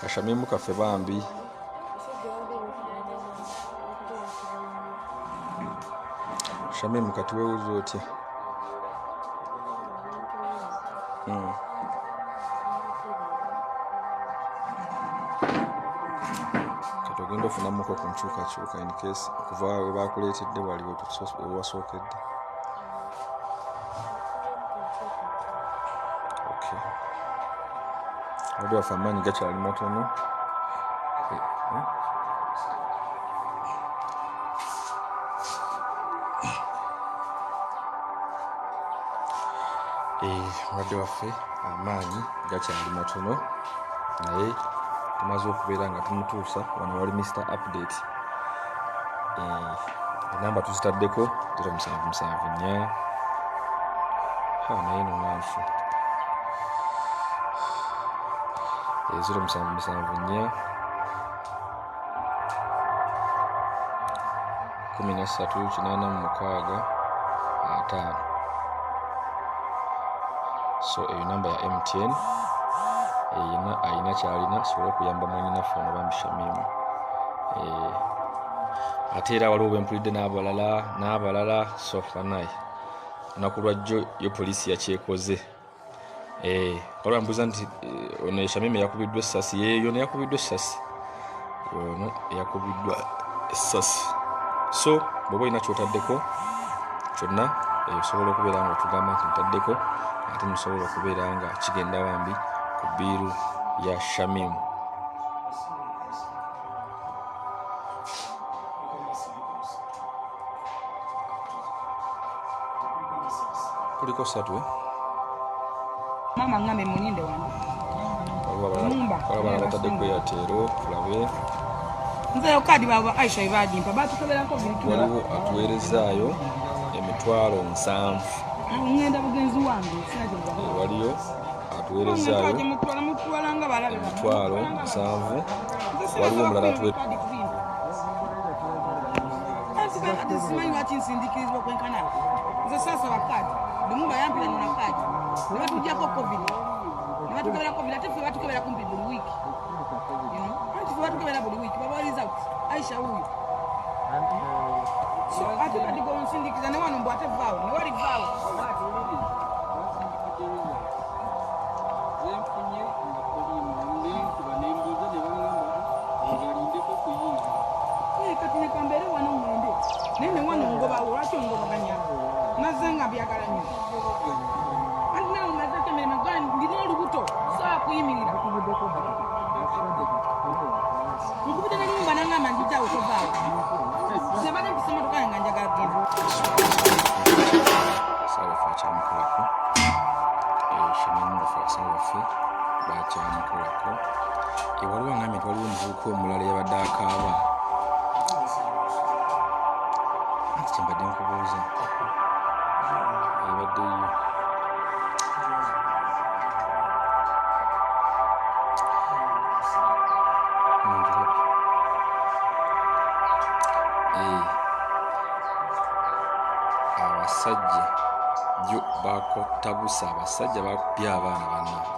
Shamim kaffe bambi. Shamim kati weewulira otya? Kati ogenda ofunamuko ku nkyukakyuka in case okuva we baakuleetedde waliwo ewasookedde. Okay. Wadde waffe amaanyi gakyali matono. Wadde waffe amaanyi gakyali matono naye tumaze okubeera nga tumutuusa wano wali Mr. Update. Enamba tuzitaddeko 0774 naye nonanfu 0774 1386 so eyo namba ya MTN ayina kyalina asobole okuyamba mwenyinaffe ono bambi Shamim. Ate era waliwo bwempulidde n'abalala so banaye olunaku lwajjo yo poliisi yakyekoze. Waliwo ambuuza nti ono Shamim eyakubiddwa essasi. Yeeyo neyakubiddwa essasi, ono eyakubiddwa essasi. So bw'oba olina kyotaddeko kyonna osobola okubeera nga otugamba nti ntaddeko ate musobola okubeera nga kigenda bambi ku bbiiru ya Shamim. Kuliko ssatu mama ngame muninde wange. Waliwo batadde ku Airtel tulabe. Nze yo kadi baba Aisha ibagimpa batukeberako bintu. Waliwo atuweerezaayo emitwalo 7. Ngenda bugenzi wange sinajja. Waliyo atuweerezaayo emitwalo 7. Waliwo omulala atuweerezaayo. Simanyi lwaki nsindikirizibwa kwenkana. Nze sasa bakadi bwemuba yampira nina kadi ne batujjako covid ne batukebera covid ate ffe batukebera kumpi buli wiiki. Anti ffe batukebera buli wiiki baba result Aisha huyu. So ate kati go nsindikiza ne wano mbw ate vaawo ne wali vaawo. Nene wano ngoba lwaki ngobaganya nazenga byagala nnyo anti nawe mazake mene magani ndina olubuto saa kuyimirira nkubita ne nyumba nangamba njijjawo tovaawo zebade mpisemotoka nga njagala genda Sala fakyamukolako Shamim waffe bakyamukolako waliwo ngamye waliwo omuvubuka omulala yabadde akaaba. Mbadde nkubuuza ebaddeyo abasajja jo bakotabusa abasajja bakubye abaana bannange.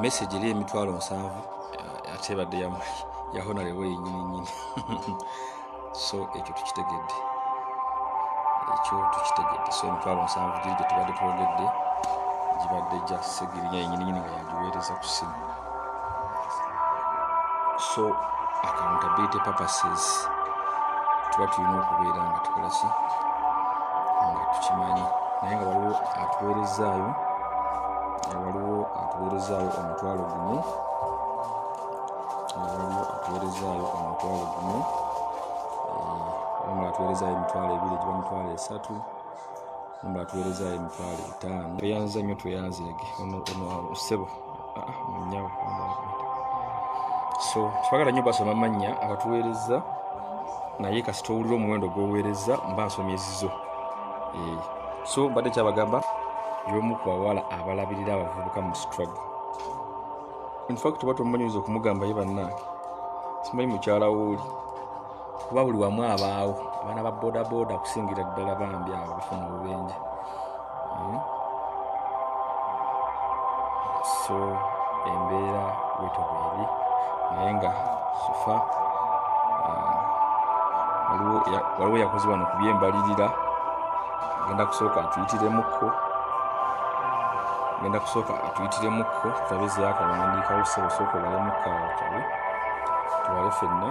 Message eri emitwalo 7 ate badde yahonarewo yennyini. So ekyo tukitegedde. So emitwalo 7 giri gye tubadde twogedde gibadde gya Segirinya yennyini nga yagiweereza ku simu. So accountability purposes tuba tulina okubeera nga tukola ki nga tukimanyi naye nga waliwo atuweerezaayo omutwalo gumu. Omulala atuweerezaayo emitwalo 2 giba emitwalo 3. Omulala atuweerezaayo emitwalo 5. Tweyanza nnyo tweyanzeege ono ssebo munyawo. So twagala nnyo basoma amannya abatuweereza naye kasita owulira omuwendo gw'oweereza mba nsomyezizo. So mbadde kyabagamba y'omu ku bawala abalabirira abavubuka mu struggle. In fact tuba tumanyiriza okumugamba ye bannange simanyi mukyala wooli kuba buli wamu abaawo abaana ba boda boda kusingira ddala bambi abo bafuna obubenje. so embeera bwetyo bweri naye nga sofa waliwo yakoze wano ku byembalirira agenda kusooka atuyitiremukko tulabe zeyakawandiikawo sebo sooka obalemukko awo tawe tubale ffenna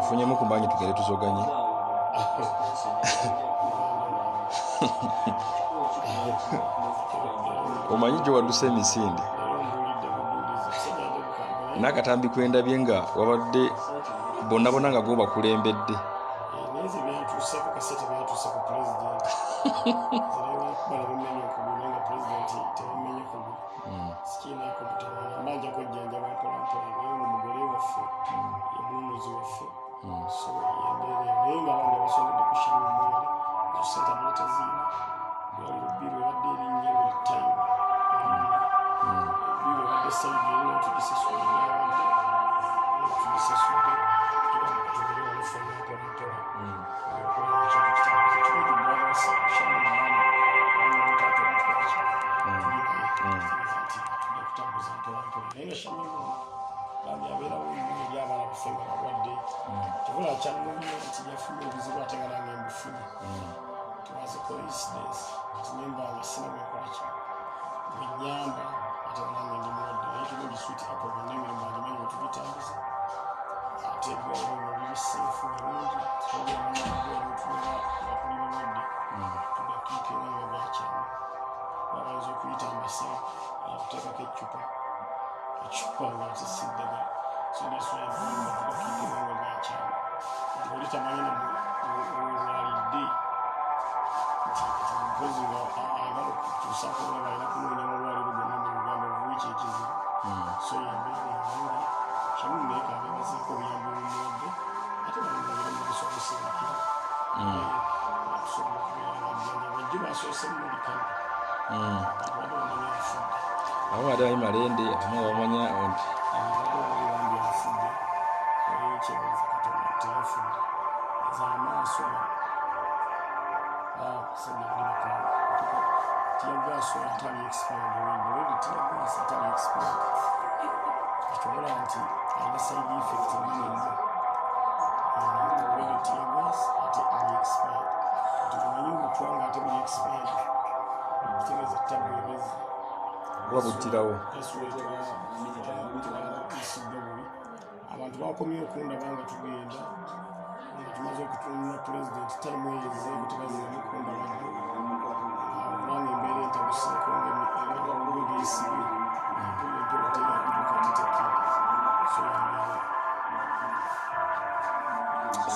ofunyemu kumbanyi tugere tuzoganye omanyi gye wadduse emisinde n'akatambi kwendabye nga wabadde bonna nga gobakulembedde awo ate ali malende amu bamanya nti wabutirawo abantu bakomye okundaba nga tugenda nga tumaze okutunula pulezidenti tayimu eyeze tebazimukundaba kubanga embeera entabuseeko ngaegeesibe empeera teyabirukatetekire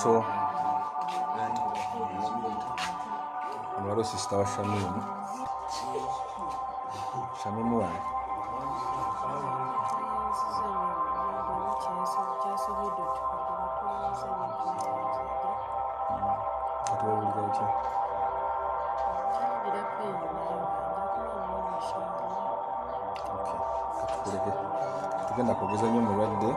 so waliwo sisita wa Shamim wawe atubawulira otya katukuleke tugenda kwogeza nnyo mulwadde